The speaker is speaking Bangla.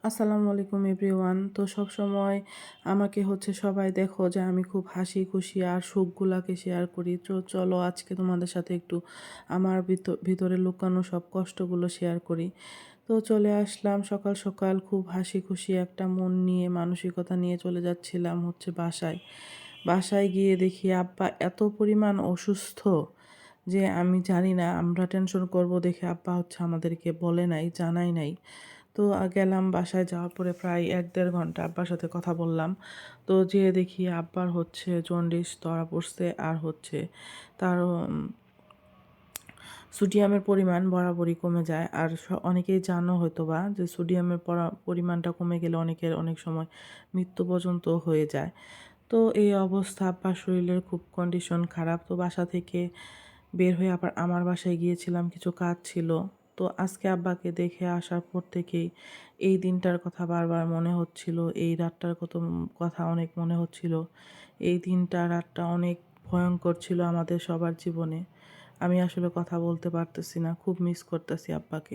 আসসালামু আলাইকুম এভরিওয়ান। তো সবসময় আমাকে সবাই দেখো যে আমি খুব হাসি খুশি আর সুখগুলাকে শেয়ার করি। তো চলো আজকে তোমাদের সাথে একটু আমার ভিতরে লুকানো সব কষ্টগুলো শেয়ার করি। তো চলে আসলাম সকাল সকাল খুব হাসি খুশি একটা মন নিয়ে মানসিকতা নিয়ে চলে যাচ্ছিলাম বাসায়। বাসায় গিয়ে দেখি আব্বা এত পরিমাণ অসুস্থ যে আমি জানি না, আমরা টেনশন করব দেখে আব্বা আমাদেরকে বলে নাই, জানাই নাই। তো গেলাম বাসায়, যাওয়ার পরে প্রায় ১-১.৫ ঘন্টা আব্বার সাথে কথা বললাম। তো যেয়ে দেখি আব্বার জন্ডিস ধরা পড়ছে, আর তার সোডিয়ামের পরিমাণ বরাবরই কমে যায়। আর অনেকেই জানো হয়তোবা যে সোডিয়ামের পরিমাণটা কমে গেলে অনেকের অনেক সময় মৃত্যু পর্যন্ত হয়ে যায়। তো এই অবস্থা, আব্বার শরীরের খুব কন্ডিশন খারাপ। তো বাসা থেকে বের হয়ে আবার আমার বাসায় গিয়েছিলাম, কিছু কাজ ছিল। তো আজকে আব্বাকে দেখে আসার পর থেকেই এই দিনটার কথা বারবার মনে হচ্ছিল, এই রাতটার কথা অনেক মনে হচ্ছিল। এই দিনটা রাতটা অনেক ভয়ঙ্কর ছিল আমাদের সবার জীবনে। আমি আসলে কথা বলতে পারতেছি না, খুব মিস করতেছি আব্বাকে।